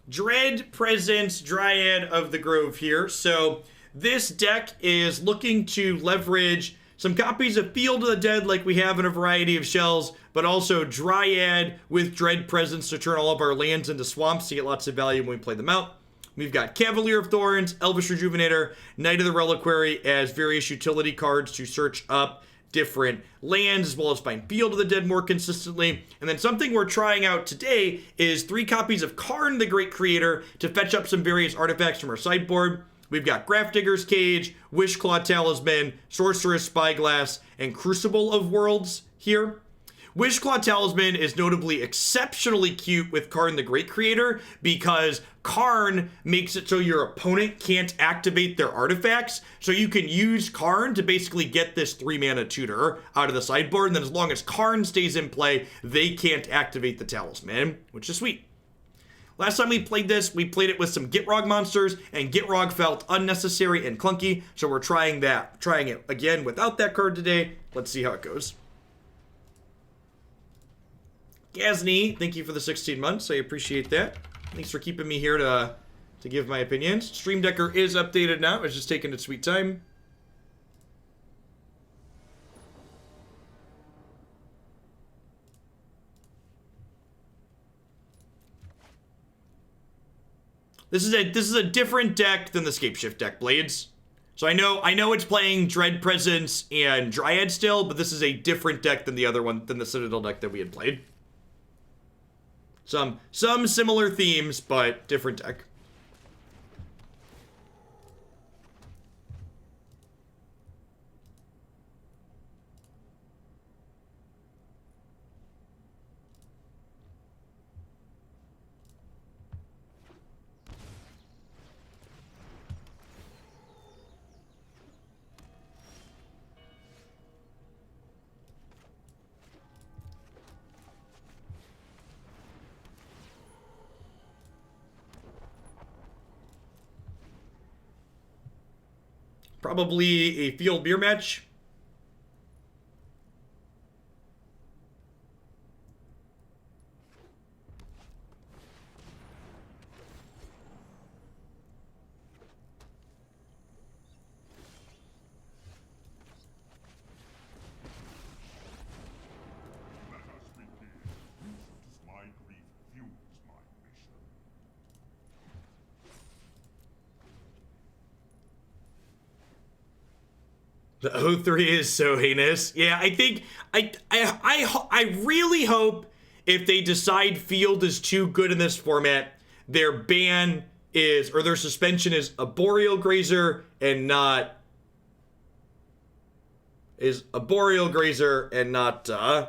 Dread Presence Dryad of the Grove here. So this deck is looking to leverage some copies of Field of the Dead like we have in a variety of shells, but also Dryad with Dread Presence to turn all of our lands into swamps to get lots of value when we play them out. We've got Cavalier of Thorns, Elvish Rejuvenator, Knight of the Reliquary as various utility cards to search up different lands, as well as find Field of the Dead more consistently. And then something we're trying out today is 3 copies of Karn, the Great Creator, to fetch up some various artifacts from our sideboard. We've got Grafdigger's Cage, Wishclaw Talisman, Sorcerer's Spyglass, and Crucible of Worlds here. Wishclaw Talisman is notably exceptionally cute with Karn the Great Creator because Karn makes it so your opponent can't activate their artifacts. So you can use Karn to basically get this 3-mana tutor out of the sideboard, and then as long as Karn stays in play, they can't activate the Talisman, which is sweet. Last time we played this, we played it with some Gitrog monsters, and Gitrog felt unnecessary and clunky, so we're trying it again without that card today. Let's see how it goes. Gazni, thank you for the 16 months. I appreciate that. Thanks for keeping me here to give my opinions. Stream Decker is updated now. It's just taking its sweet time. This is a different deck than the Scapeshift deck, Blades. So I know it's playing Dread Presence and Dryad still, but this is a different deck than the other one, than the Citadel deck that we had played. Some similar themes, but different deck. Probably a field beer match. The O3 is so heinous. Yeah, I think I really hope if they decide Field is too good in this format, their ban is, or their suspension is Arboreal Grazer and not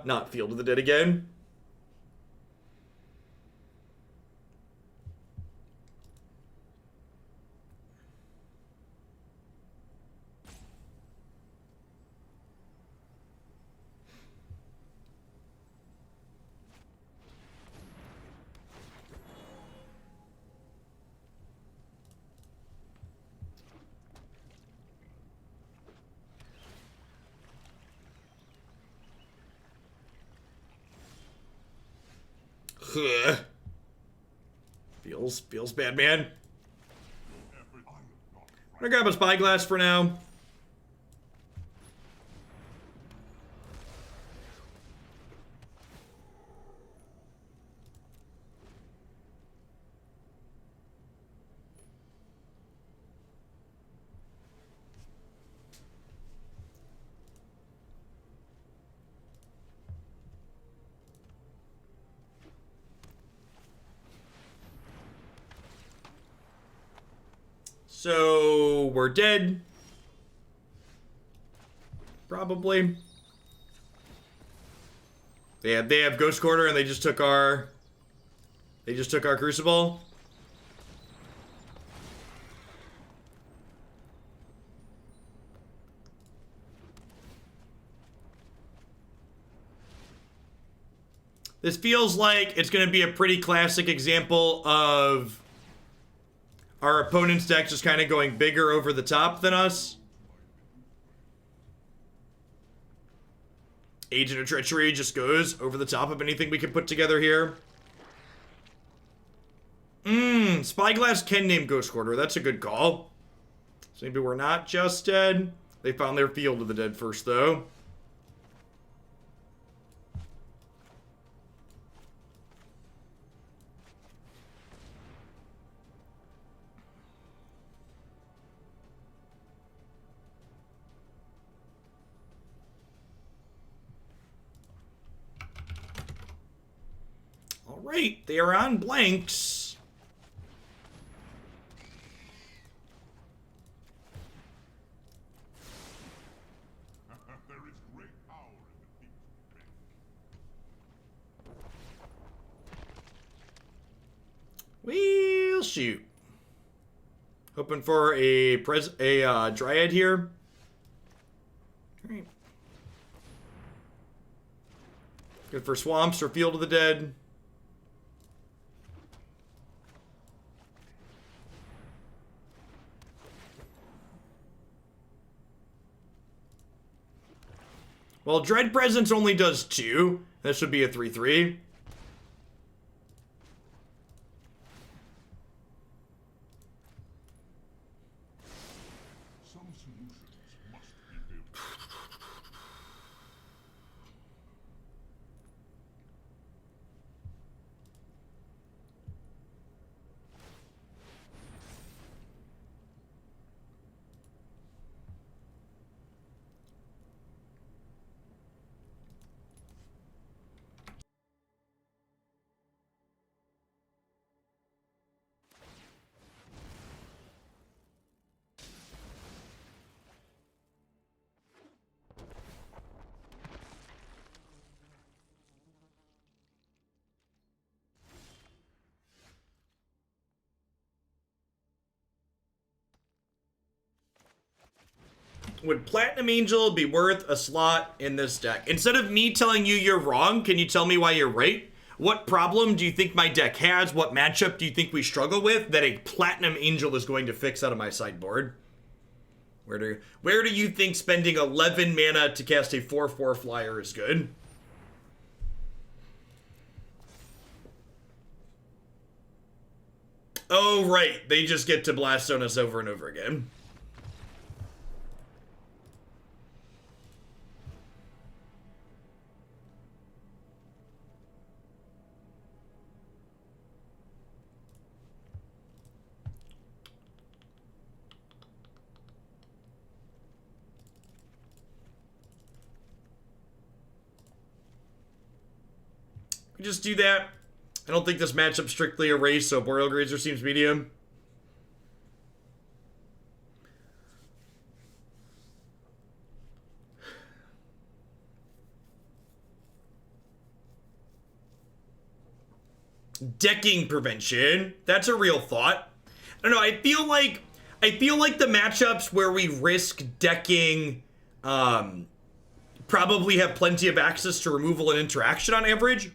not Field of the Dead again. Feels bad, man. I'm gonna grab a Spyglass for now. So we're dead. Probably. They have Ghost Quarter and they just took our Crucible. This feels like it's going to be a pretty classic example of our opponent's deck just kind of going bigger over the top than us. Agent of Treachery just goes over the top of anything we can put together here. Spyglass can name Ghost Quarter. That's a good call. So maybe we're not just dead. They found their Field of the Dead first, though. All right, they are on blanks. We'll shoot. Hoping for a Dryad here. All right. Good for swamps or Field of the Dead. Well, Dread Presence only does 2. That should be a 3/3. Would Platinum Angel be worth a slot in this deck? Instead of me telling you you're wrong, can you tell me why you're right? What problem do you think my deck has? What matchup do you think we struggle with that a Platinum Angel is going to fix out of my sideboard? Where do you think spending 11 mana to cast a 4/4 flyer is good? Oh, right. They just get to blast on us over and over again. We just do that. I don't think this matchup's strictly a race, so Arboreal Grazer seems medium. Decking prevention. That's a real thought. I don't know, I feel like the matchups where we risk decking probably have plenty of access to removal and interaction on average.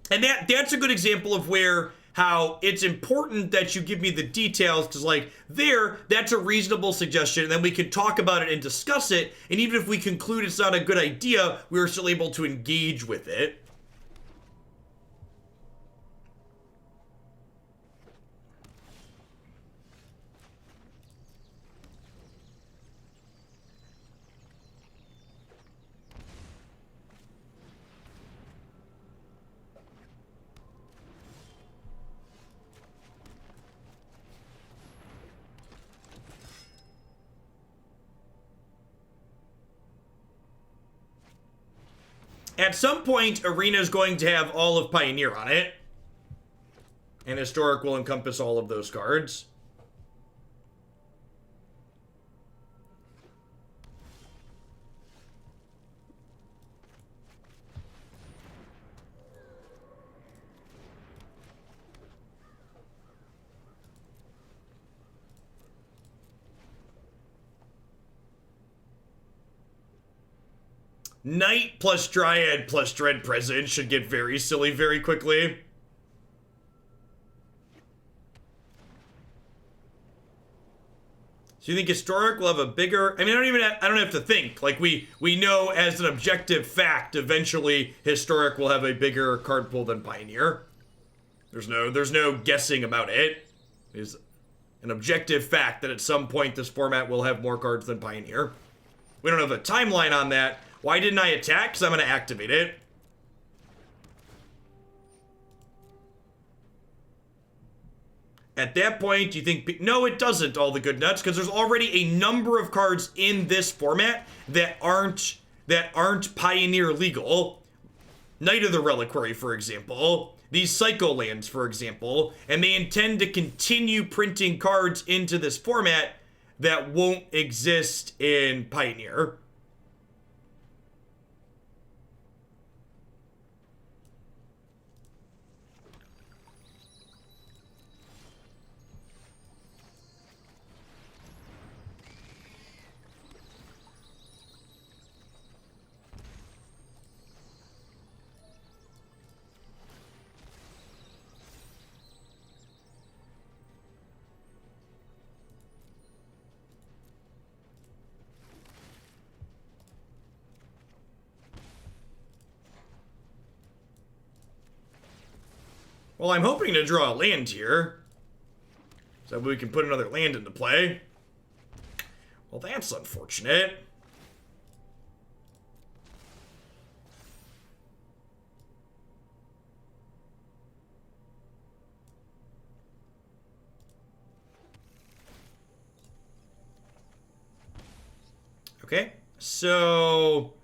And that's a good example of how it's important that you give me the details, because like that's a reasonable suggestion, and then we can talk about it and discuss it, and even if we conclude it's not a good idea, we're still able to engage with it. At some point, Arena is going to have all of Pioneer on it. And Historic will encompass all of those cards. Knight plus Dryad plus Dread Presence should get very silly very quickly. So you think Historic will have a bigger... I mean, I don't have to think. Like, we know as an objective fact, eventually Historic will have a bigger card pool than Pioneer. There's no guessing about it. is an objective fact that at some point this format will have more cards than Pioneer. We don't have a timeline on that. Why didn't I attack? Because I'm going to activate it. At that point, do you think... No, it doesn't, all the good nuts, because there's already a number of cards in this format that aren't Pioneer legal. Knight of the Reliquary, for example. These Psycho Lands, for example. And they intend to continue printing cards into this format that won't exist in Pioneer. Well, I'm hoping to draw a land here, so we can put another land into play. Well, that's unfortunate. Okay, so...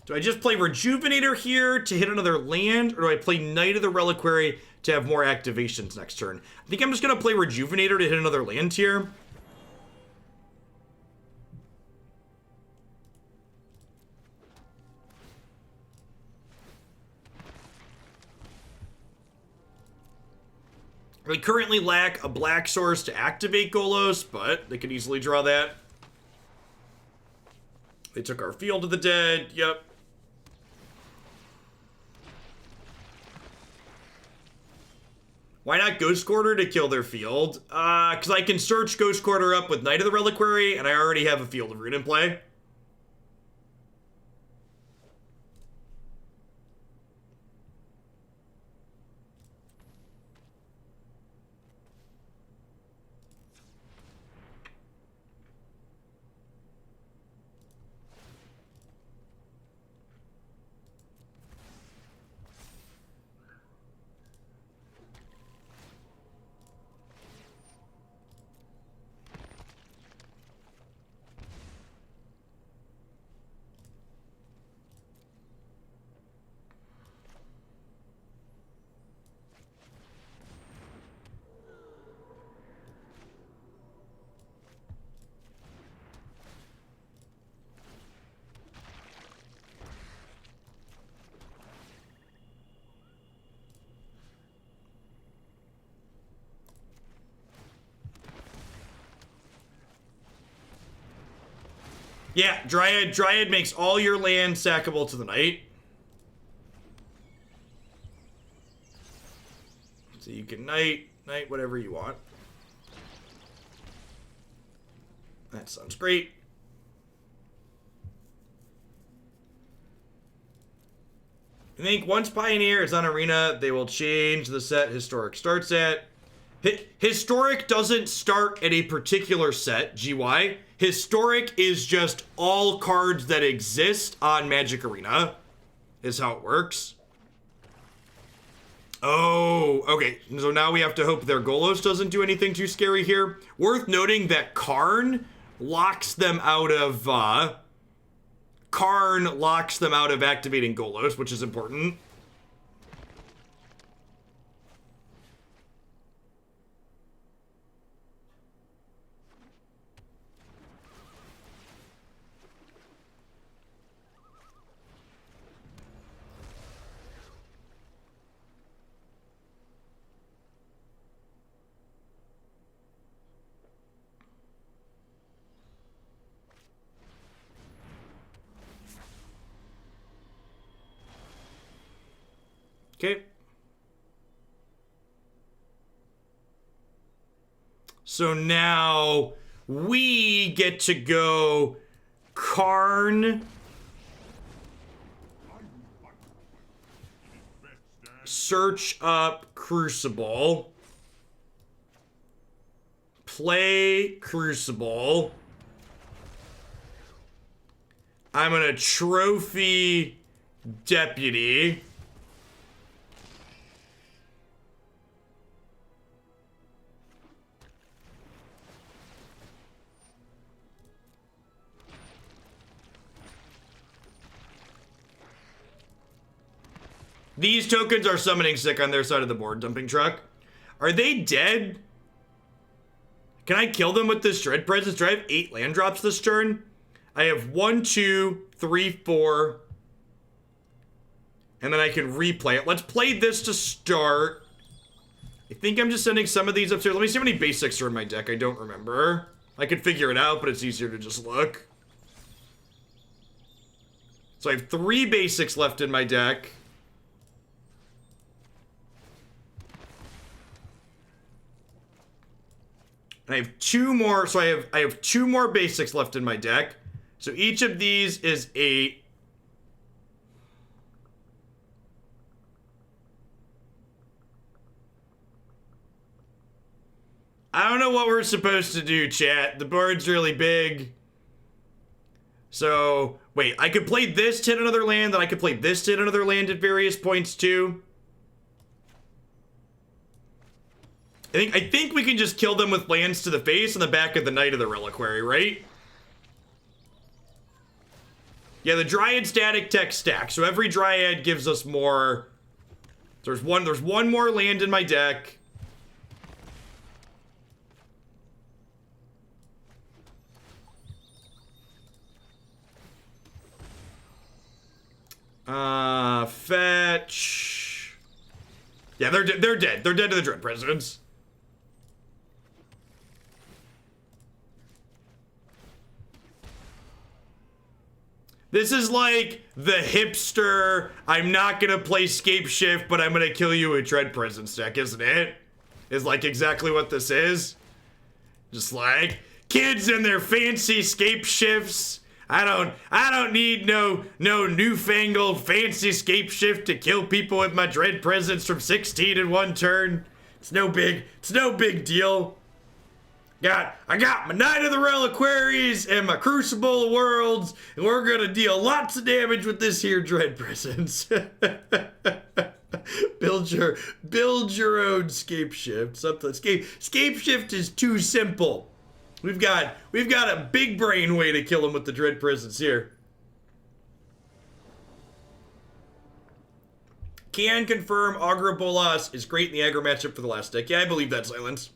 do I just play Rejuvenator here to hit another land, or do I play Knight of the Reliquary to have more activations next turn? I think I'm just going to play Rejuvenator to hit another land here. We currently lack a black source to activate Golos, but they could easily draw that. They took our Field of the Dead, yep. Why not Ghost Quarter to kill their field? Because I can search Ghost Quarter up with Knight of the Reliquary, and I already have a Field of Ruin in play. Yeah, Dryad makes all your land sackable to the Knight. So you can Knight whatever you want. That sounds great. I think once Pioneer is on Arena, they will change the set Historic starts at. Historic doesn't start at a particular set, GY. Historic is just all cards that exist on Magic Arena, is how it works. Oh, okay. So now we have to hope their Golos doesn't do anything too scary here. Worth noting that Karn locks them out of activating Golos, which is important. Okay. So now we get to go Karn, search up Crucible, play Crucible. I'm gonna trophy Deputy. These tokens are summoning sick on their side of the board, dumping truck. Are they dead? Can I kill them with this Dread Presence? Do I have 8 land drops this turn? I have 1, 2, 3, 4. And then I can replay it. Let's play this to start. I think I'm just sending some of these upstairs. Let me see how many basics are in my deck. I don't remember. I could figure it out, but it's easier to just look. So I have 3 basics left in my deck. And I have 2 more, so I have 2 more basics left in my deck. So each of these is 8. I don't know what we're supposed to do, chat. The board's really big. So, wait, I could play this to hit another land, then I could play this to hit another land at various points too. I think we can just kill them with lands to the face on the back of the Knight of the Reliquary, right? Yeah, the Dryad static tech stack. So every Dryad gives us more. There's one more land in my deck. Fetch. Yeah, they're dead. They're dead to the Dread Presence. This is like the hipster, I'm not gonna play Scape Shift, but I'm gonna kill you with Dread Presence deck, isn't it? Is like exactly what this is. Just like, kids and their fancy Scape Shifts. I don't need no newfangled fancy Scape Shift to kill people with my Dread Presence from 16 in one turn. It's no big deal. I got my Knight of the Reliquaries and my Crucible of Worlds, and we're gonna deal lots of damage with this here Dread Presence. build your own Scape Shift. Something Scape Shift is too simple. We've got a big brain way to kill him with the Dread Presence here. Can confirm Augur Bolas is great in the aggro matchup for the last deck. Yeah, I believe that, Silence.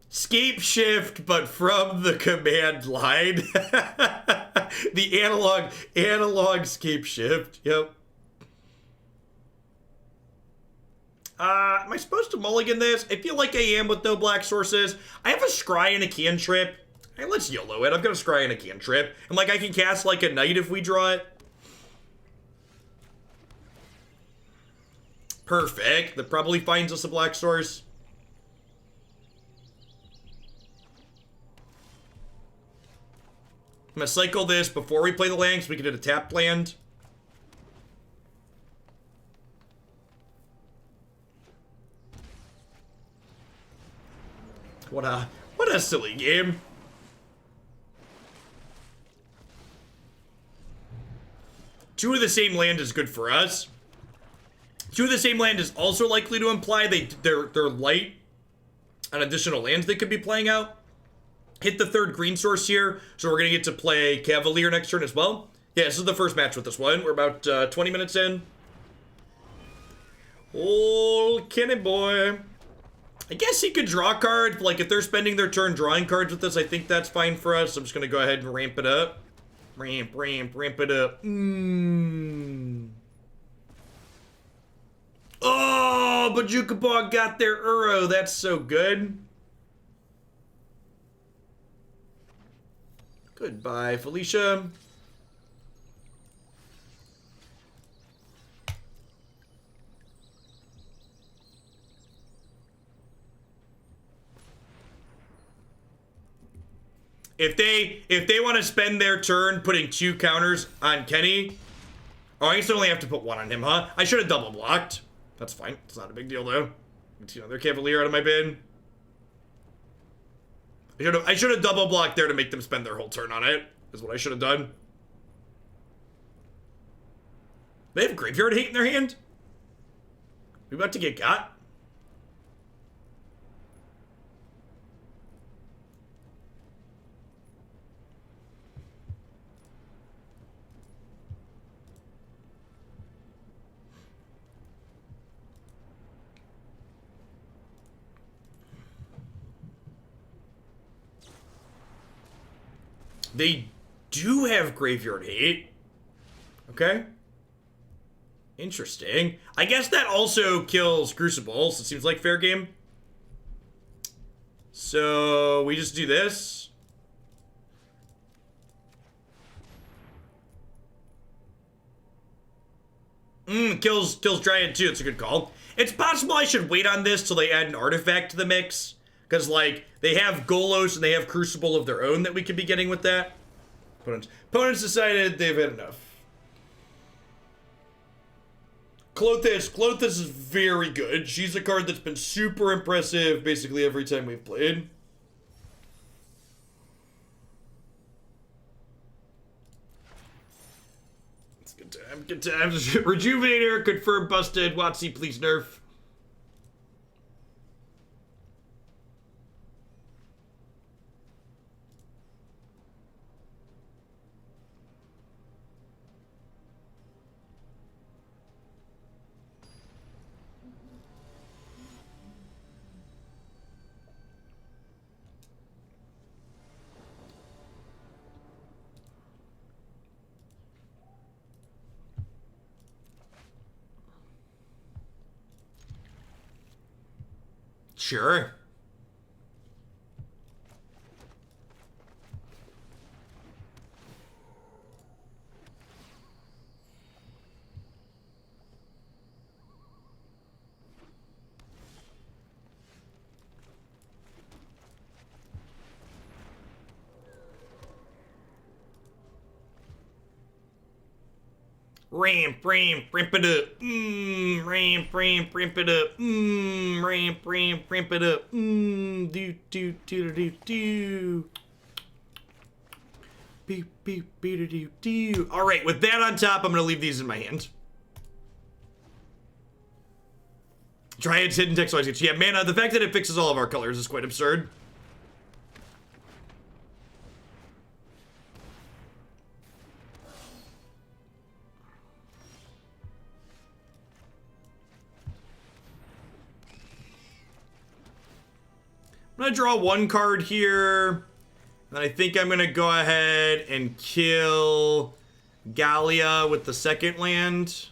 Scape Shift, but from the command line. The analog Scape Shift. Yep. Am I supposed to mulligan this? I feel like I am with no black sources. I have a Scry and a Cantrip. Hey, let's YOLO it. I've got a Scry and a Cantrip. And like I can cast like a Knight if we draw it. Perfect. That probably finds us a black source. I'm gonna cycle this before we play the land so we can hit a tapped land. What a silly game. Two of the same land is good for us. Two of the same land is also likely to imply they're light on additional lands they could be playing out. Hit the 3rd green source here, so we're gonna get to play Cavalier next turn as well. Yeah, this is the first match with this one. We're about 20 minutes in. Old Kenny boy. I guess he could draw cards, like if they're spending their turn drawing cards with us, I think that's fine for us. I'm just gonna go ahead and ramp it up. Ramp it up. Oh, Bojuka Bog got their Uro. That's so good. Goodbye, Felicia. If they want to spend their turn putting 2 counters on Kenny, oh, I guess I only have to put 1 on him, huh? I should have double blocked. That's fine. It's not a big deal though. Get another Cavalier out of my bin. I should have double blocked there to make them spend their whole turn on it. Is what I should have done. They have Graveyard Hate in their hand? We about to get got? They do have Graveyard Hate. Okay. Interesting. I guess that also kills Crucible, so it seems like fair game. So we just do this. Kills Dryad too. It's a good call. It's possible I should wait on this till they add an artifact to the mix. Because, like, they have Golos and they have Crucible of their own that we could be getting with that. Opponents decided they've had enough. Klothys is very good. She's a card that's been super impressive basically every time we've played. It's good time, good times. Rejuvenator, confirmed busted. WotC, please nerf. Sure. Ramp it up. Ramp it up. Ramp it up. Do. All right, with that on top, I'm gonna leave these in my hand. Dryad's hidden text always gets. Yeah, mana. The fact that it fixes all of our colors is quite absurd. I'm gonna draw 1 card here. And I think I'm gonna go ahead and kill Gallia with the 2nd land.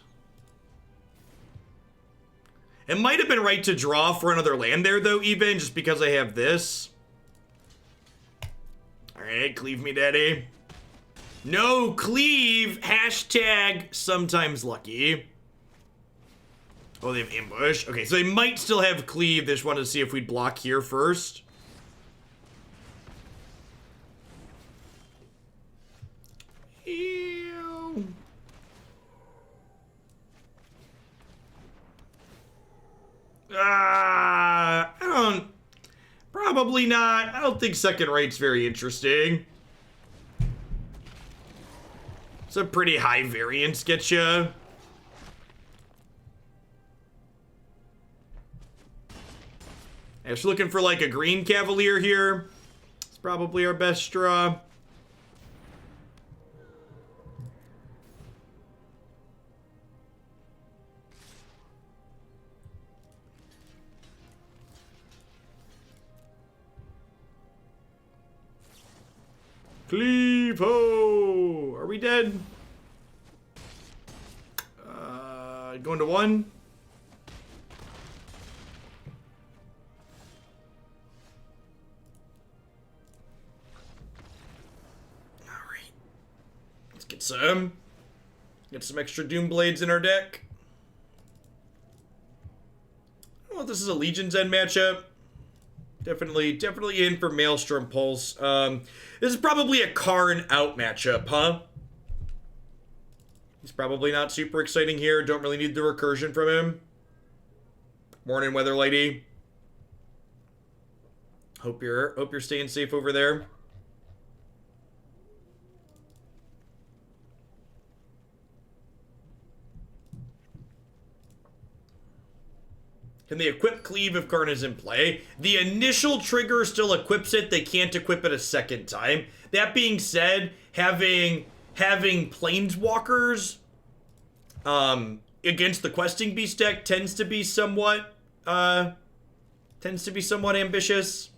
It might have been right to draw for another land there, though, even, just because I have this. Alright, cleave me, daddy. No cleave! Hashtag sometimes lucky. Oh, they have ambush. Okay, so they might still have cleave. They just wanted to see if we'd block here first. Ew. I don't... Probably not. I don't think second right's very interesting. It's a pretty high variance getcha. I was looking for like a green Cavalier here. It's probably our best draw. Cleave ho! Are we dead? Going to 1. Get some extra Doom Blades in our deck. Oh, this is a Legion's End matchup. Definitely in for Maelstrom Pulse. This is probably a Karn out matchup, huh? He's probably not super exciting here. Don't really need the recursion from him. Morning, Weather Lady. Hope you're staying safe over there. Can they equip Cleave if Karn is in play? The initial trigger still equips it. They can't equip it a second time. That being said, having Planeswalkers against the Questing Beast deck tends to be somewhat ambitious.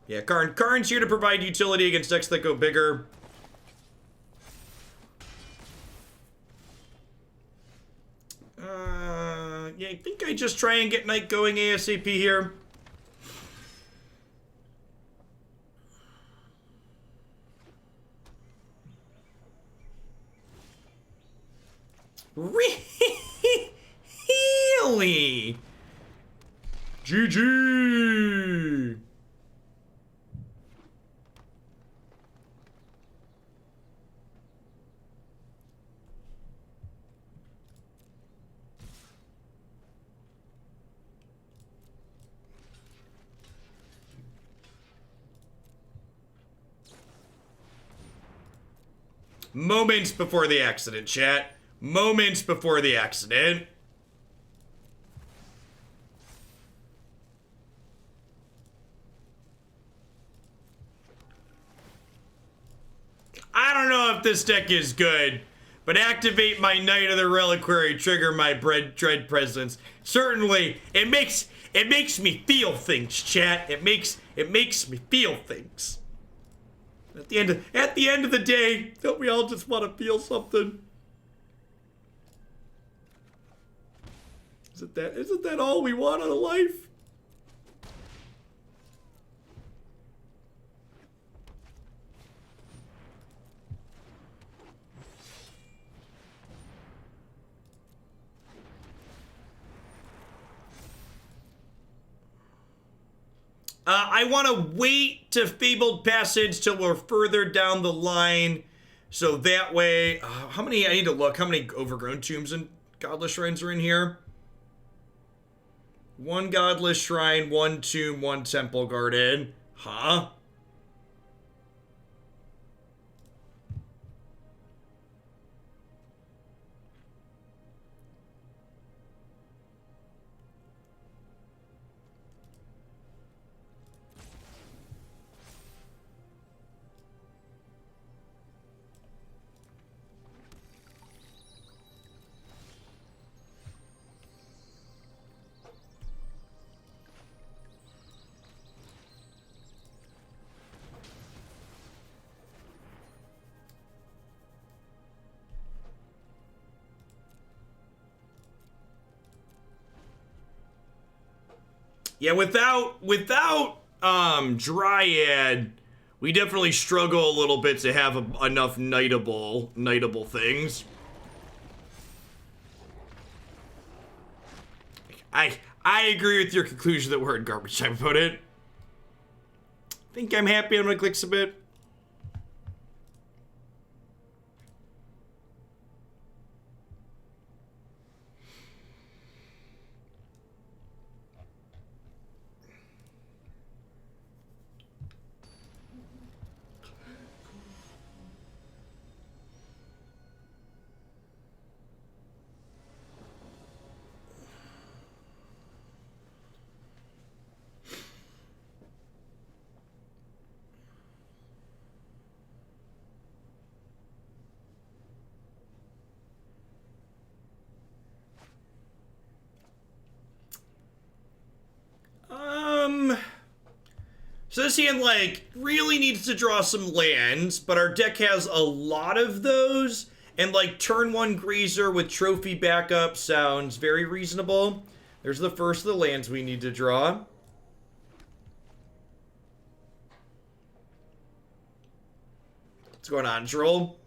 Yeah, Karn's here to provide utility against decks that go bigger. Yeah, I think I just try and get Knight going ASAP here. Really? GG! Moments before the accident, chat. Moments before the accident. I don't know if this deck is good, but activate my Knight of the Reliquary, trigger my Dread Presence. Certainly, it makes me feel things, chat. It makes me feel things. At the end of the day, don't we all just want to feel something? Isn't that all we want out of life? I want to wait to Fabled Passage till we're further down the line. So that way, I need to look. How many Overgrown Tombs and Godless Shrines are in here? 1 Godless Shrine, 1 Tomb, 1 Temple Garden. Huh? Yeah, without Dryad, we definitely struggle a little bit to have enough knightable things. I agree with your conclusion that we're in garbage time about it. I think I'm happy. I'm gonna click submit. So this hand, like, really needs to draw some lands, but our deck has a lot of those, and, like, turn 1 Grazer with trophy backup sounds very reasonable. There's the first of the lands we need to draw. What's going on, Droll?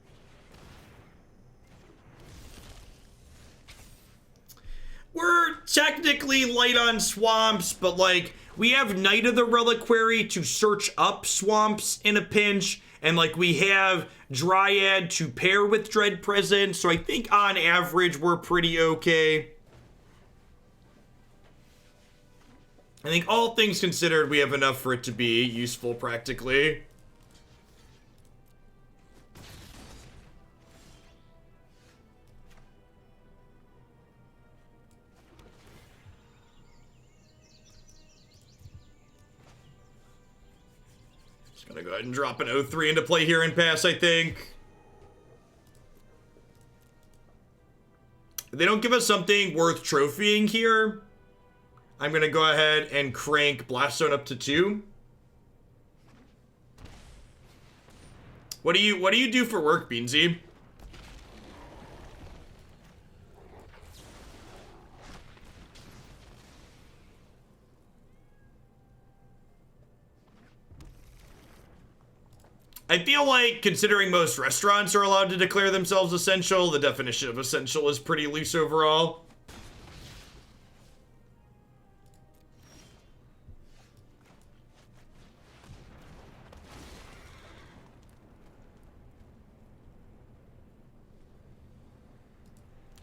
We're technically light on swamps, but like, we have Knight of the Reliquary to search up swamps in a pinch, and like we have Dryad to pair with Dread Presence, so I think on average we're pretty okay. I think all things considered, we have enough for it to be useful practically. Gonna go ahead and drop an 0-3 into play here and pass, I think. If they don't give us something worth trophying here, I'm gonna go ahead and crank Blast Zone up to 2. What do you do for work, Beansy? I feel like, considering most restaurants are allowed to declare themselves essential, the definition of essential is pretty loose overall.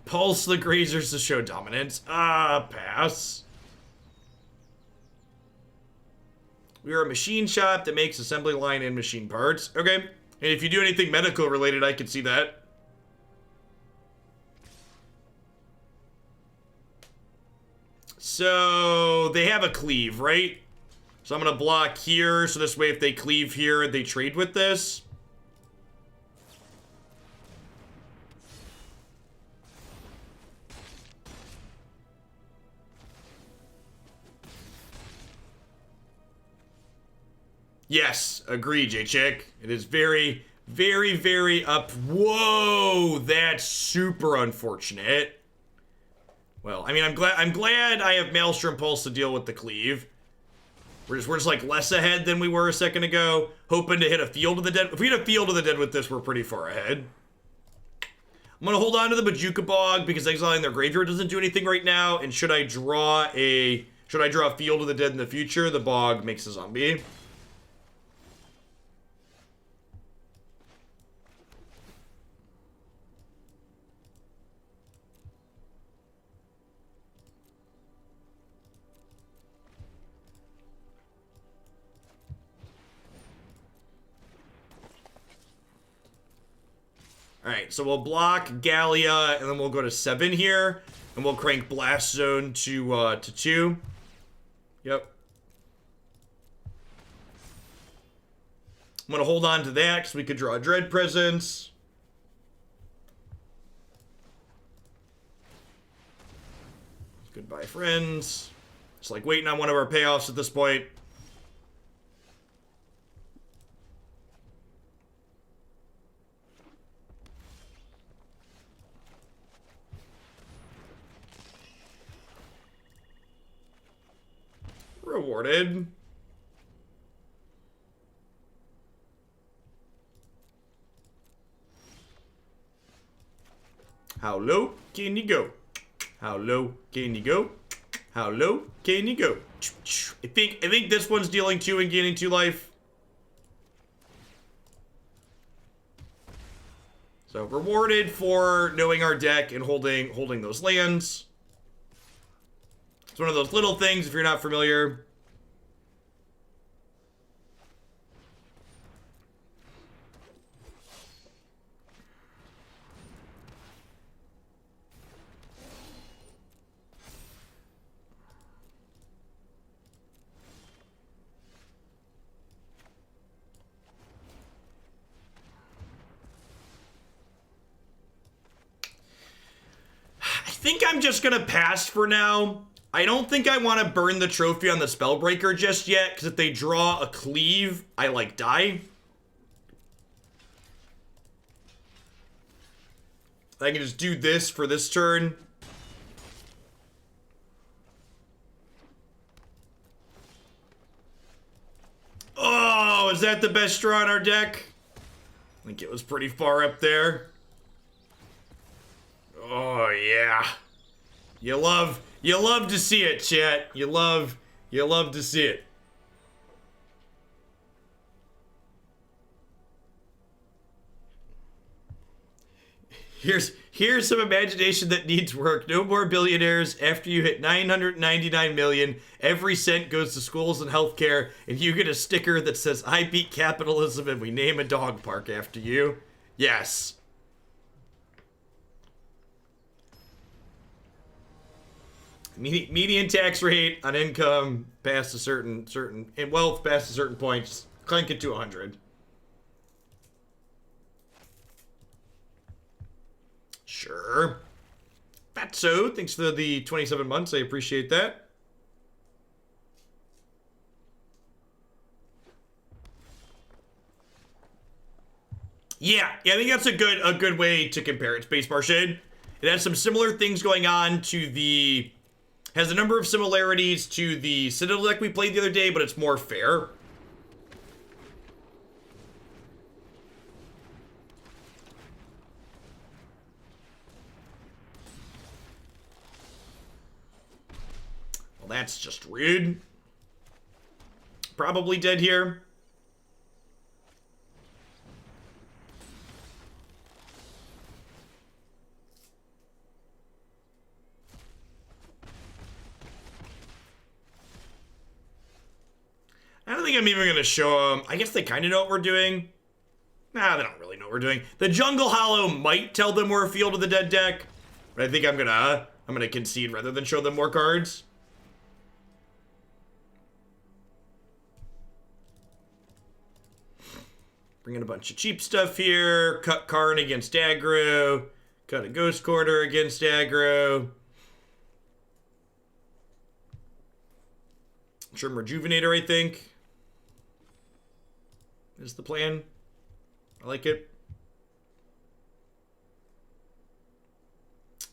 Pulse the Grazers to show dominance. Pass. We are a machine shop that makes assembly line and machine parts. Okay. And if you do anything medical related, I could see that. So they have a cleave, right? So I'm going to block here. So this way, if they cleave here, they trade with this. Yes, agree, J-Chick. It is very, very, very up. Whoa, that's super unfortunate. Well, I mean, I'm glad I have Maelstrom Pulse to deal with the cleave. We're just like less ahead than we were a second ago, hoping to hit a Field of the Dead. If we hit a Field of the Dead with this, we're pretty far ahead. I'm gonna hold on to the Bojuka Bog because exiling their graveyard doesn't do anything right now. And should I draw a Field of the Dead in the future, the Bog makes a zombie. Alright, so we'll block Gallia, and then we'll go to 7 here, and we'll crank Blast Zone to 2. Yep. I'm gonna hold on to that, because we could draw a Dread Presence. Goodbye, friends. Just like waiting on one of our payoffs at this point. Rewarded. How low can you go? How low can you go? How low can you go? I think this one's dealing 2 and gaining 2 life. So rewarded for knowing our deck and holding those lands. It's one of those little things if you're not familiar. I think I'm just gonna pass for now. I don't think I want to burn the trophy on the Spellbreaker just yet, because if they draw a cleave, I, like, die. I can just do this for this turn. Oh, is that the best draw in our deck? I think it was pretty far up there. Oh, yeah. You love to see it, chat. You love to see it. Here's some imagination that needs work. No more billionaires. After you hit 999 million, every cent goes to schools and healthcare, and you get a sticker that says, "I beat capitalism," and we name a dog park after you. Yes. Median tax rate on income past a certain and wealth past a certain point, just clank it to 100. Sure. Fatso, thanks for the 27 months. I appreciate that. Yeah, I think that's a good way to compare it. Spacebar Shade. It has some similar things going on to the... Has a number of similarities to the Citadel deck we played the other day, but it's more fair. Well, that's just rude. Probably dead here. I don't think I'm even going to show them. I guess they kind of know what we're doing. Nah, they don't really know what we're doing. The Jungle Hollow might tell them we're a Field of the Dead deck, but I think I'm gonna concede rather than show them more cards. Bring in a bunch of cheap stuff here. Cut Karn against aggro. Cut a Ghost Quarter against aggro. Trim Rejuvenator, I think, is the plan. I like it.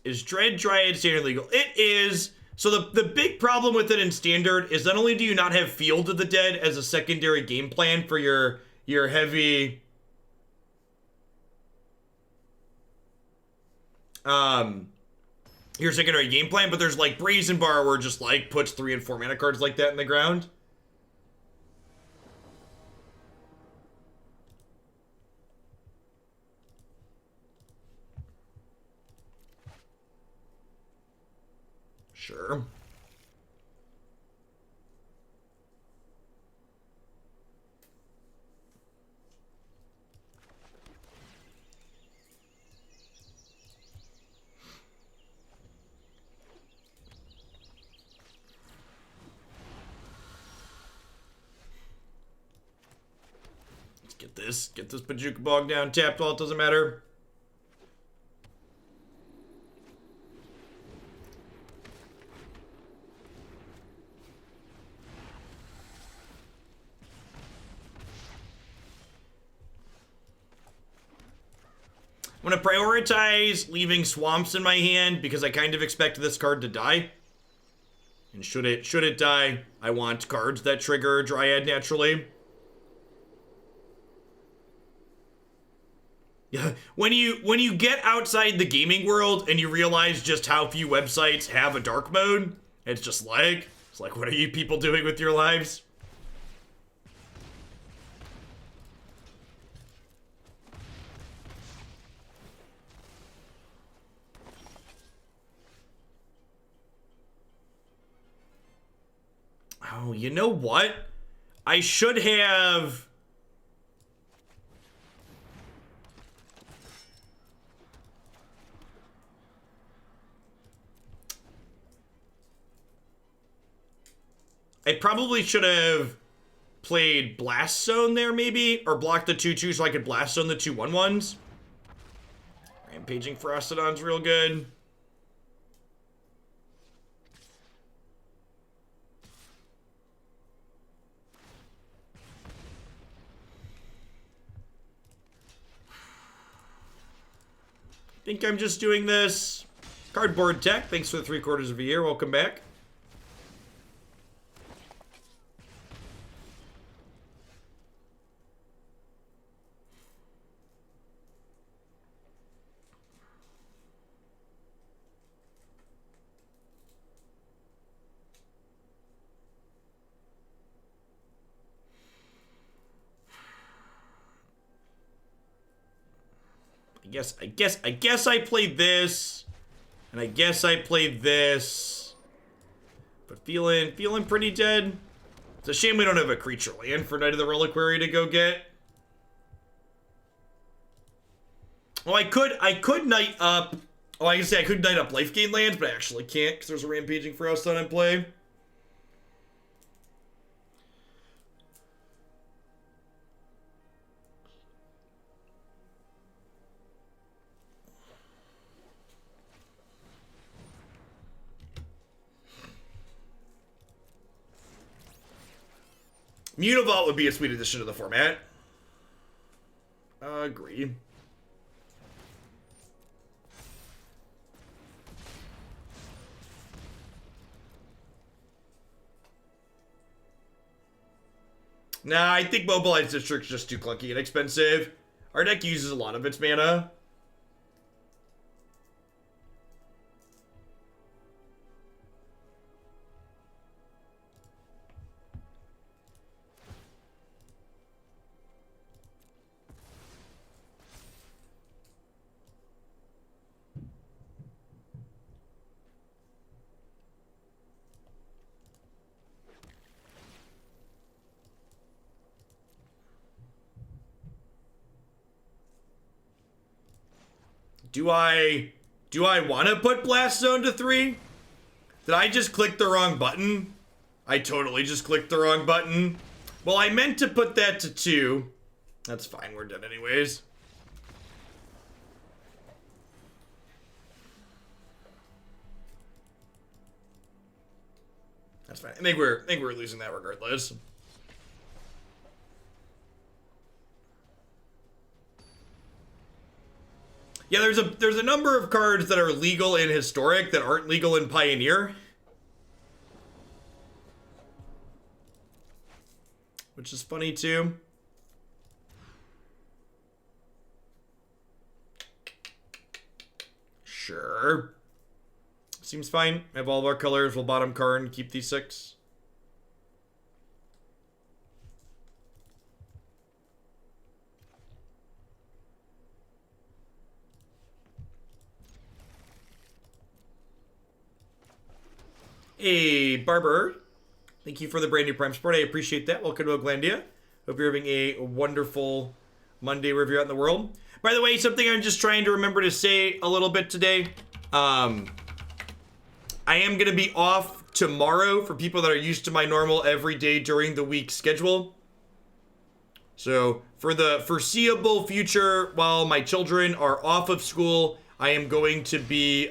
Is Dryad standard legal? It is. So the big problem with it in standard is not only do you not have Field of the Dead as a secondary game plan for your heavy your secondary game plan, but there's like Brazen Bar where just like puts 3 and 4 mana cards like that in the ground. Sure. Get this Bojuka Bog down tapped. All it doesn't matter. I'm going to prioritize leaving Swamps in my hand because I kind of expect this card to die. And should it die, I want cards that trigger Dryad naturally. Yeah, when you get outside the gaming world and you realize just how few websites have a dark mode, it's like, what are you people doing with your lives? Oh, you know what? I should have... I probably should have played Blast Zone there, maybe? Or blocked the 2/2 so I could Blast Zone the 2 1/1s. Rampaging Ferocidon's real good. Think I'm just doing this. Cardboard Tech, thanks for the 3/4 of a year. Welcome back. I guess I played this. And I guess I played this. But feeling pretty dead. It's a shame we don't have a creature land for Knight of the Reliquary to go get. Oh, I could Knight up. Oh, I can say I could Knight up life gain lands, but I actually can't because there's a Rampaging Froststone in play. Mutavault would be a sweet addition to the format. Agree. Nah, I think Mobilized District's just too clunky and expensive. Our deck uses a lot of its mana. Do I want to put Blast Zone to 3? Did I just click the wrong button? I totally just clicked the wrong button. Well, I meant to put that to 2. That's fine, we're done anyways. That's fine. I think we're losing that regardless. Yeah, there's a number of cards that are legal in Historic that aren't legal in Pioneer. Which is funny too. Sure. Seems fine. Have all of our colors. We'll bottom Karn, keep these 6. Hey, Barber. Thank you for the brand new Prime support. I appreciate that. Welcome to Oglandia. Hope you're having a wonderful Monday wherever you're out in the world. By the way, something I'm just trying to remember to say a little bit today. I am going to be off tomorrow for people that are used to my normal every day during the week schedule. So for the foreseeable future, while my children are off of school, I am going to be...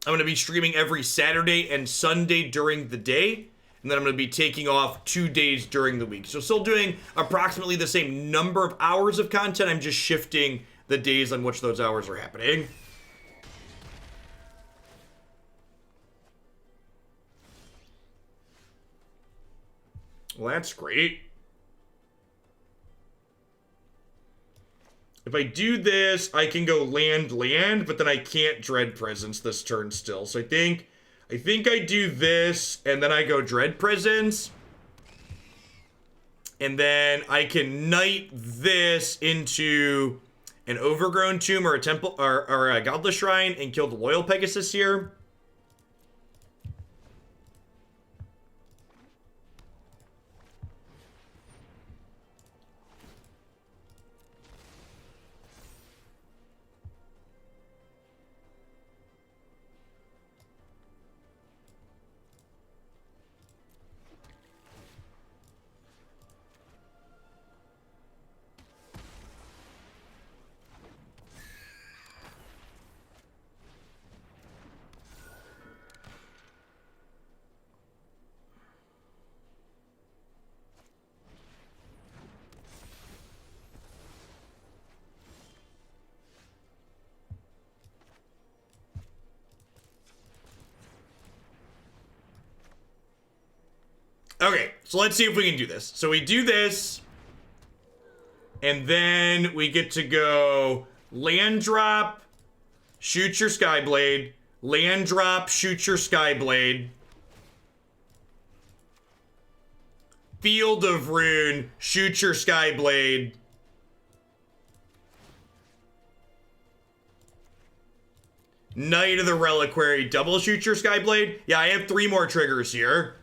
I'm going to be streaming every Saturday and Sunday during the day. And then I'm going to be taking off 2 days during the week. So still doing approximately the same number of hours of content. I'm just shifting the days on which those hours are happening. Well, that's great. If I do this, I can go land, but then I can't Dread Presence this turn still. So I think I do this, and then I go Dread Presence. And then I can Knight this into an Overgrown Tomb or a Temple or a Godless Shrine and kill the Loyal Pegasus here. Okay, so let's see if we can do this. So we do this, and then we get to go land drop, shoot your Skyblade, land drop, shoot your Skyblade, Field of Ruin, shoot your Skyblade, Knight of the Reliquary. Double shoot your Skyblade? Yeah, I have 3 more triggers here.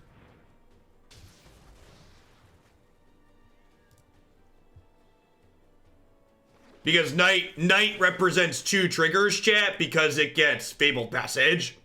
Because Knight represents 2 triggers, chat, because it gets Fabled Passage.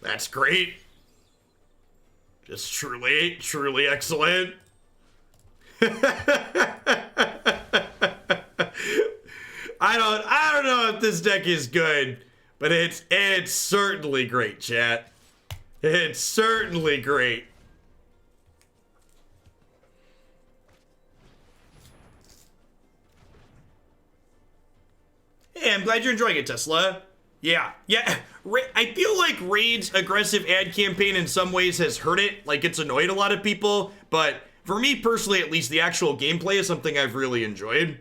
That's great. Just truly, truly excellent. I don't know if this deck is good, but it's certainly great, chat. It's certainly great. Hey, I'm glad you're enjoying it, Tesla. Yeah. I feel like Raid's aggressive ad campaign in some ways has hurt it. Like, it's annoyed a lot of people. But for me personally, at least, the actual gameplay is something I've really enjoyed.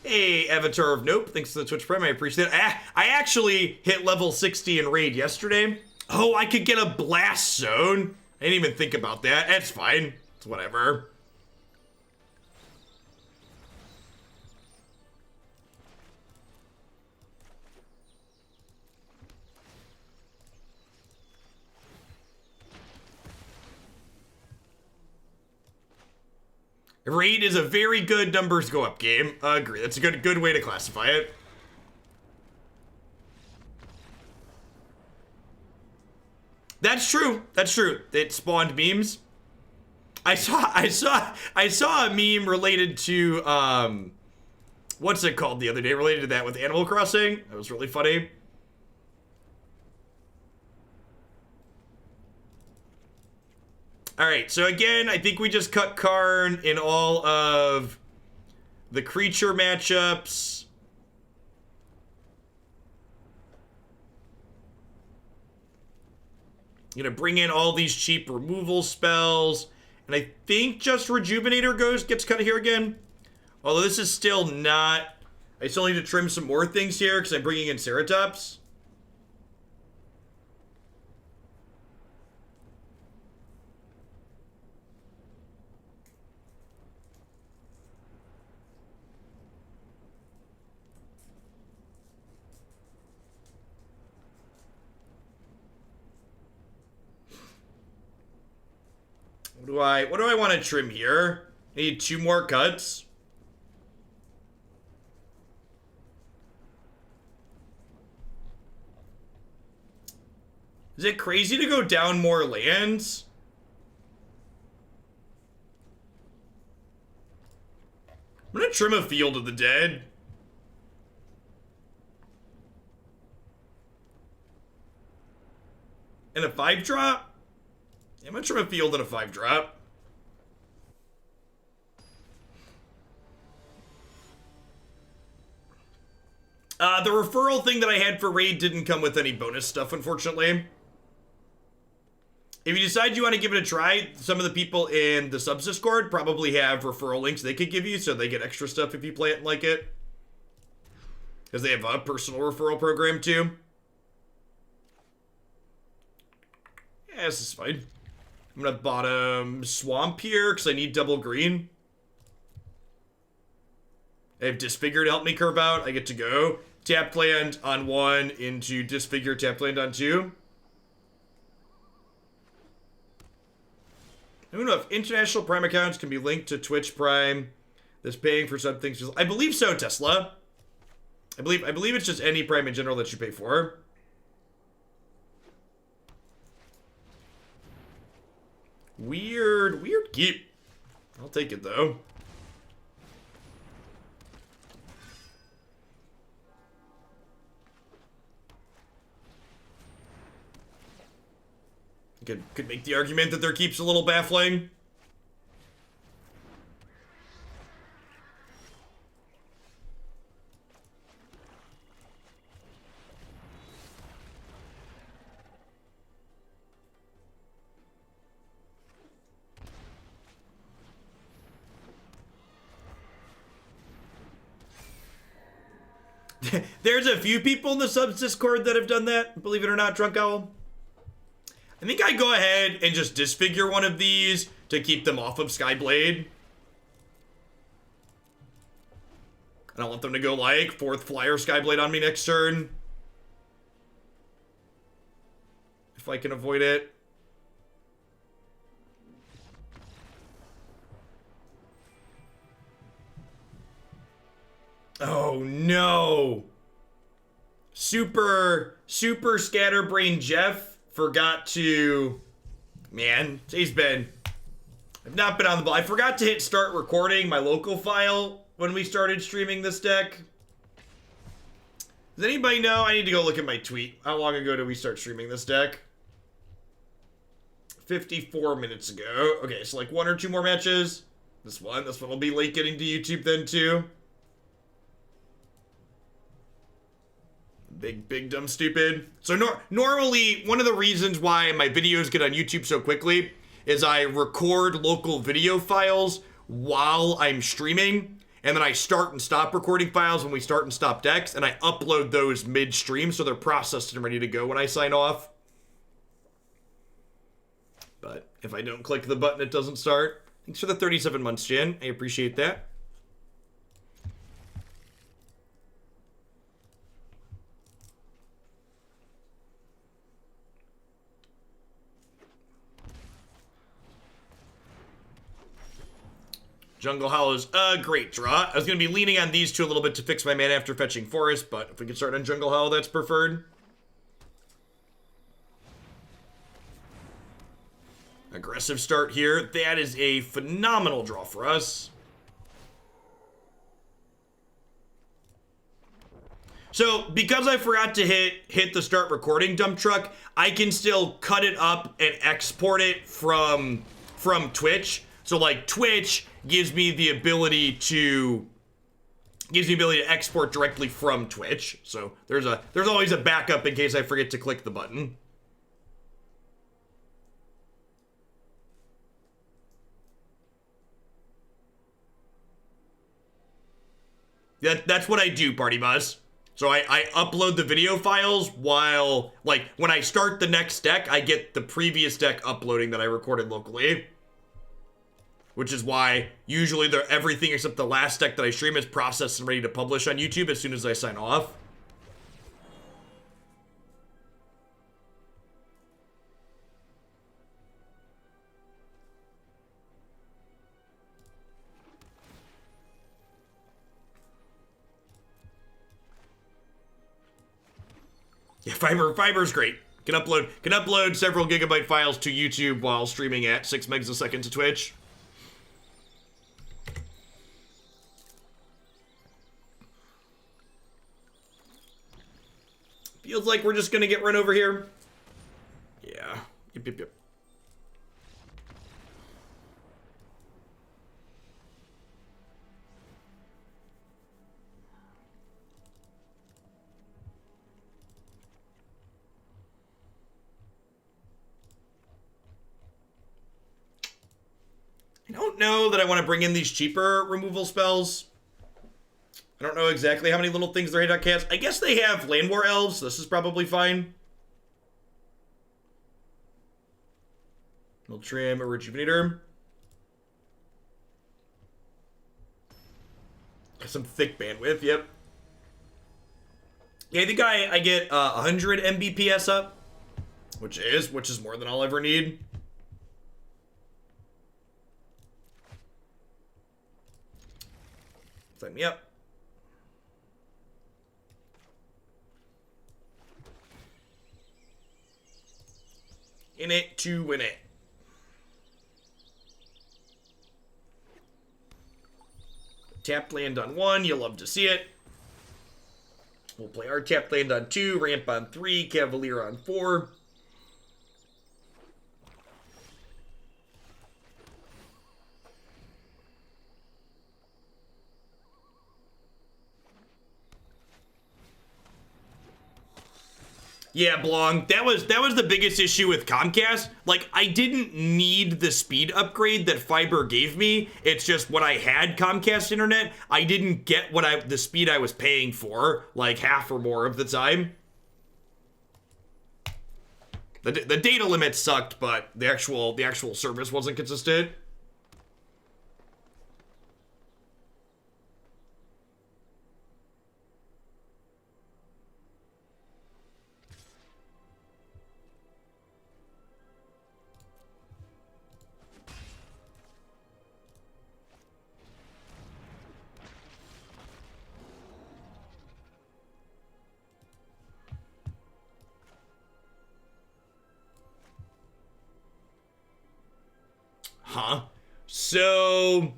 Hey, Avatar of Nope. Thanks for the Twitch Prime. I appreciate it. I actually hit level 60 in Raid yesterday. Oh, I could get a Blast Zone. I didn't even think about that. That's fine. It's whatever. Raid is a very good numbers go up game. Agree. That's a good way to classify it. That's true. That's true. It spawned memes. I saw a meme related to what's it called the other day, related to that with Animal Crossing. That was really funny. Alright, so again, I think we just cut Karn in all of the creature matchups. I'm gonna bring in all these cheap removal spells. And I think just Rejuvenator gets cut here again. Although this is still not... I still need to trim some more things here because I'm bringing in Ceratops. What do I want to trim here? I need 2 more cuts. Is it crazy to go down more lands? I'm gonna trim a Field of the Dead. And a 5-drop? I'm gonna trim a Field and a 5-drop. The referral thing that I had for Raid didn't come with any bonus stuff, unfortunately. If you decide you want to give it a try, some of the people in the subs Discord probably have referral links they could give you, so they get extra stuff if you play it and like it. Because they have a personal referral program, too. Yeah, this is fine. I'm gonna bottom Swamp here, because I need double green. I have Disfigure to help me curve out. I get to go tapped land on 1 into Disfigure tapped land on 2. I don't know if international Prime accounts can be linked to Twitch Prime that's paying for some things. I believe so, Tesla. I believe it's just any Prime in general that you pay for. Weird keep. I'll take it though. Could make the argument that their keep's a little baffling. There's a few people in the subs Discord that have done that, believe it or not, Drunk Owl. I think I go ahead and just disfigure one of these to keep them off of Skyblade. I don't want them to go like 4th Flyer Skyblade on me next turn. If I can avoid it. Oh no! Super Scatterbrain Jeff forgot to... Man, he's been... I've not been on the ball. I forgot to hit start recording my local file when we started streaming this deck. Does anybody know? I need to go look at my tweet. How long ago did we start streaming this deck? 54 minutes ago. Okay, so like 1 or 2 more matches. This one will be late getting to YouTube then too. Big, dumb, stupid. So normally, one of the reasons why my videos get on YouTube so quickly is I record local video files while I'm streaming, and then I start and stop recording files when we start and stop decks, and I upload those mid-stream so they're processed and ready to go when I sign off. But if I don't click the button, it doesn't start. Thanks for the 37 months, Jen. I appreciate that. Jungle Hollow's a great draw. I was going to be leaning on these two a little bit to fix my mana after fetching Forest, but if we could start on Jungle Hollow, that's preferred. Aggressive start here. That is a phenomenal draw for us. So, because I forgot to hit the start recording dump truck, I can still cut it up and export it from Twitch. So, like, Twitch gives me the ability to export directly from Twitch. So there's always a backup in case I forget to click the button. That's what I do, Party Buzz. So I upload the video files while, like, when I start the next deck, I get the previous deck uploading that I recorded locally. Which is why usually everything except the last deck that I stream is processed and ready to publish on YouTube as soon as I sign off. Yeah, Fiber's great. Can upload several gigabyte files to YouTube while streaming at 6 megs a second to Twitch. Feels like we're just gonna get run over here. Yeah. Yep. I don't know that I want to bring in these cheaper removal spells. I don't know exactly how many little things their Haydock has. I guess they have Land War Elves. This is probably fine. We'll trim a Rejuvenator. Got some thick bandwidth, yep. Yeah, I think I get 100 Mbps up, which is more than I'll ever need. Sign me up. In it to win it. Tapped land on 1, you'll love to see it. We'll play our tapped land on 2, ramp on 3, Cavalier on 4. Yeah, Blong, that was the biggest issue with Comcast. Like, I didn't need the speed upgrade that fiber gave me. It's just when I had Comcast internet, I didn't get the speed I was paying for, like half or more of the time. The data limit sucked, but the actual service wasn't consistent. Huh? So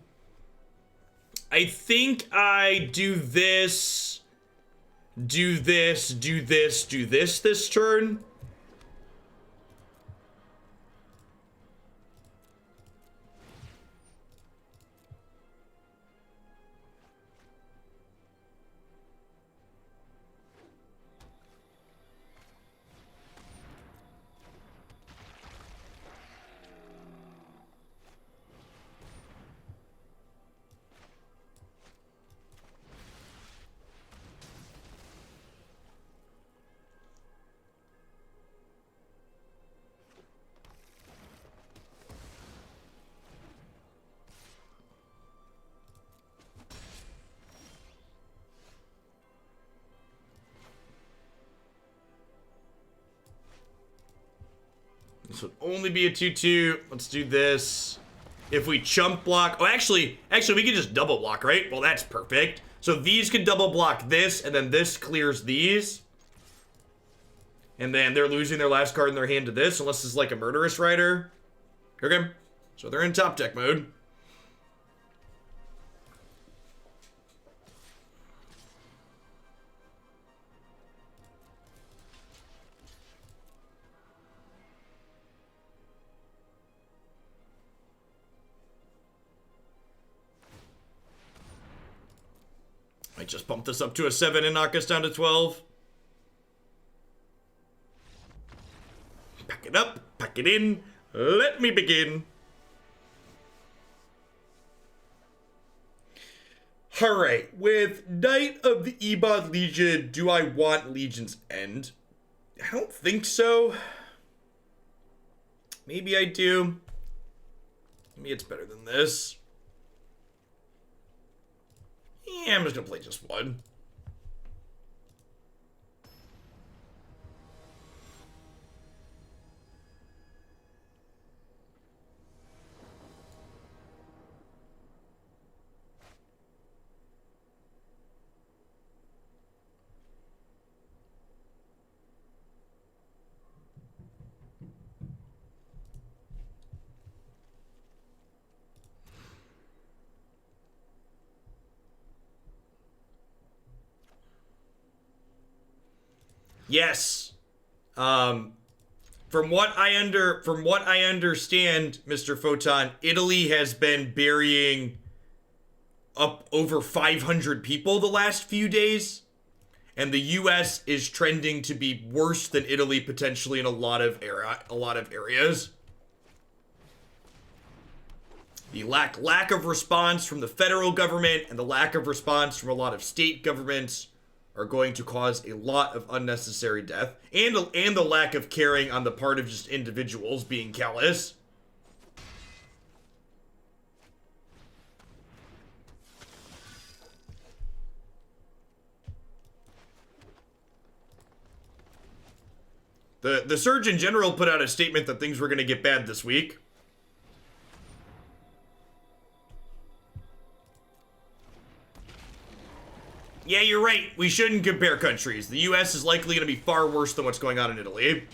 I think I do this this turn. This would only be a 2/2. Let's do this. If we chump block... Oh, actually, we can just double block, right? Well, that's perfect. So these can double block this, and then this clears these. And then they're losing their last card in their hand to this, unless it's like a Murderous Rider. Okay. So they're in top deck mode. Might just bump this up to a 7 and knock us down to 12. Pack it up, pack it in. Let me begin. Alright, with Knight of the Ebod Legion, do I want Legion's End? I don't think so. Maybe I do. Maybe it's better than this. Yeah, I'm just gonna play just one. Yes. From what I understand, Mr. Photon, Italy has been burying up over 500 people the last few days, and the US is trending to be worse than Italy potentially in a lot of areas. The lack of response from the federal government and the lack of response from a lot of state governments are going to cause a lot of unnecessary death, and the lack of caring on the part of just individuals being callous. The Surgeon General put out a statement that things were going to get bad this week. Yeah, you're right. We shouldn't compare countries. The US is likely going to be far worse than what's going on in Italy.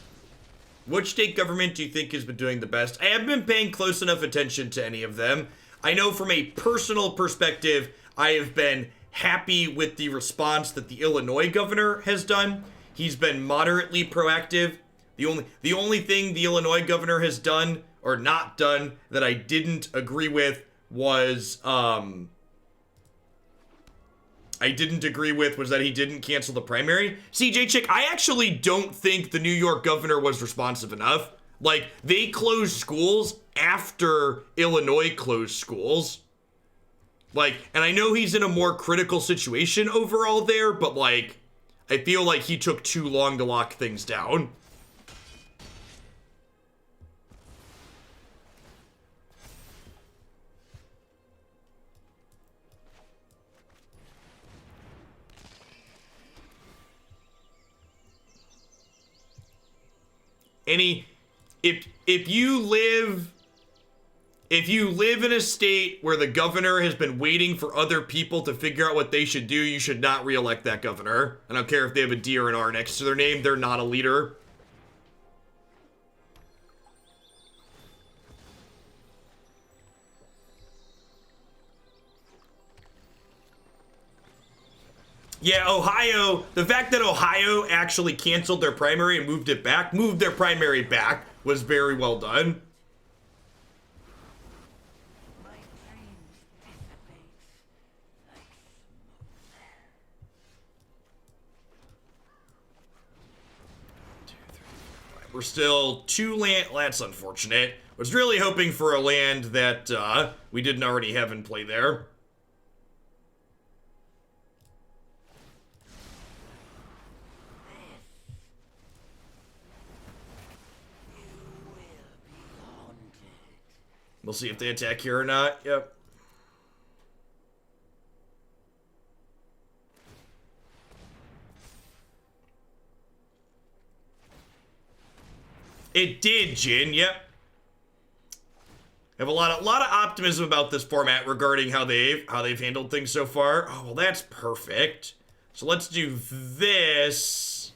Which state government do you think has been doing the best? I haven't been paying close enough attention to any of them. I know from a personal perspective, I have been happy with the response that the Illinois governor has done. He's been moderately proactive. The only thing the Illinois governor has done or not done that I didn't agree with was I didn't agree with was that he didn't cancel the primary. CJ Chick, I actually don't think the New York governor was responsive enough. Like, they closed schools after Illinois closed schools. Like, and I know he's in a more critical situation overall there, but like, I feel like he took too long to lock things down. If you live in a state where the governor has been waiting for other people to figure out what they should do, you should not reelect that governor. I don't care if they have a D or an R next to their name, they're not a leader. Yeah, Ohio, the fact that Ohio actually canceled their primary and moved their primary back, was very well done. We're still 2 land, that's unfortunate. Was really hoping for a land that we didn't already have in play there. We'll see if they attack here or not. Yep. It did, Jin. Yep. I have a lot of optimism about this format regarding how they've handled things so far. Oh, well, that's perfect. So let's do this.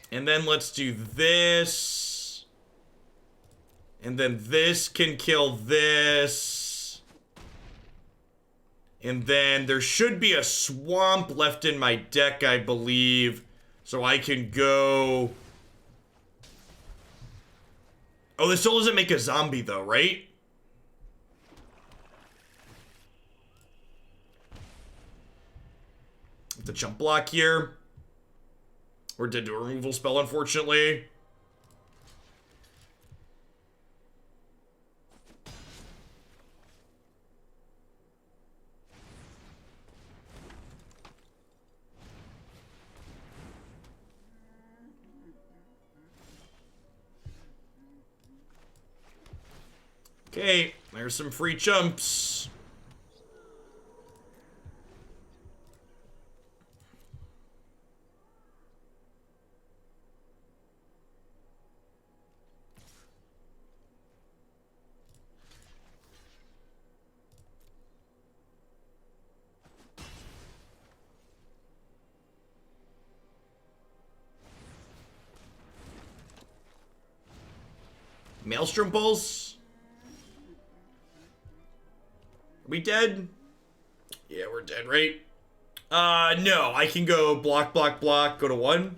And then let's do this. And then this can kill this. And then there should be a swamp left in my deck, I believe. So I can go... Oh, this still doesn't make a zombie, though, right? The jump block here. Or did do a removal spell, unfortunately. Okay, there's some free jumps. Maelstrom Pulse. Are we dead? Yeah, we're dead, right? No, I can go block, block, block, go to 1.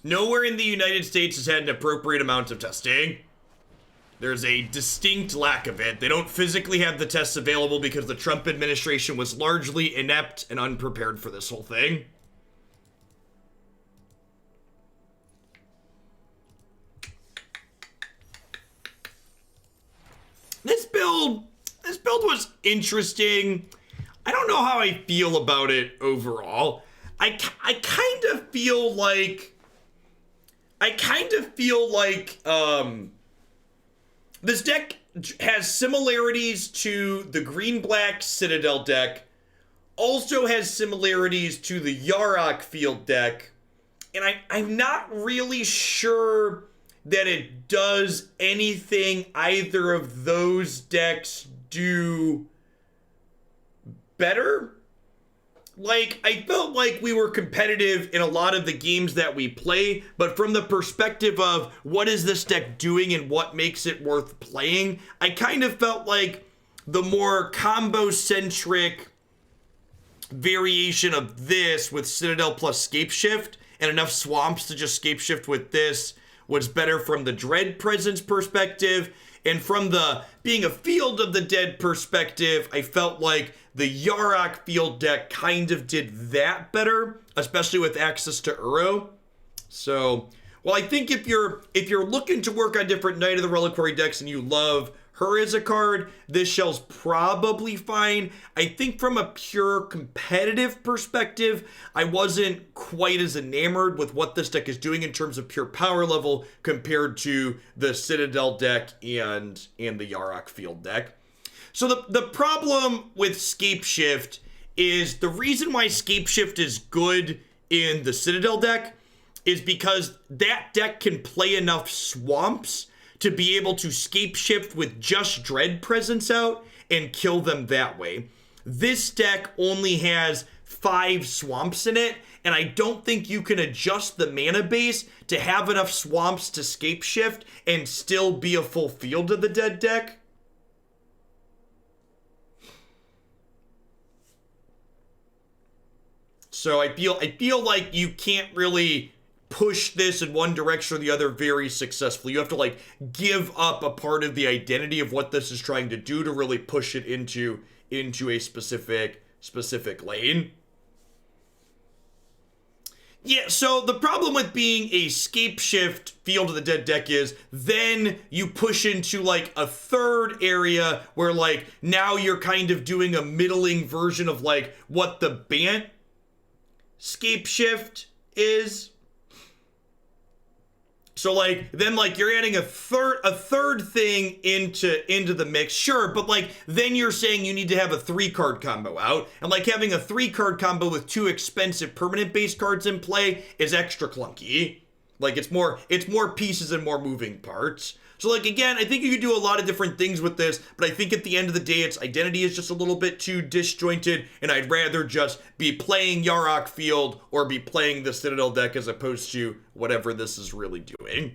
Nowhere in the United States has had an appropriate amount of testing. There's a distinct lack of it. They don't physically have the tests available because the Trump administration was largely inept and unprepared for this whole thing. This build was interesting. I don't know how I feel about it overall. I kind of feel like this deck has similarities to the green-black Citadel deck, also has similarities to the Yarok field deck, and I'm not really sure that it does anything either of those decks do better. Like, I felt like we were competitive in a lot of the games that we play, but from the perspective of what is this deck doing and what makes it worth playing, I kind of felt like the more combo-centric variation of this with Citadel plus Scapeshift and enough swamps to just Scapeshift with this was better from the Dread Presence perspective. And from the being a Field of the Dead perspective, I felt like the Yarok field deck kind of did that better, especially with access to Uro. So, well, I think if you're looking to work on different Knight of the Reliquary decks and you love her as a card, this shell's probably fine. I think from a pure competitive perspective, I wasn't quite as enamored with what this deck is doing in terms of pure power level compared to the Citadel deck and the Yarok field deck. So the problem with Scapeshift is the reason why Scapeshift is good in the Citadel deck is because that deck can play enough swamps to be able to Scapeshift with just Dread Presence out and kill them that way. This deck only has 5 swamps in it, and I don't think you can adjust the mana base to have enough swamps to Scapeshift and still be a full Field of the Dead deck. So I feel like you can't really push this in one direction or the other very successfully. You have to like give up a part of the identity of what this is trying to do to really push it into a specific lane. Yeah, so the problem with being a Scapeshift Field of the Dead deck is then you push into like a third area where like now you're kind of doing a middling version of like what the Bant Scapeshift is. So like then like you're adding a third thing into the mix, sure, but like then you're saying you need to have a 3-card combo out, and like having a 3-card combo with 2 expensive permanent base cards in play is extra clunky. Like it's more pieces and more moving parts. So like again, I think you could do a lot of different things with this, but I think at the end of the day its identity is just a little bit too disjointed, and I'd rather just be playing Yarok Field or be playing the Citadel deck as opposed to whatever this is really doing.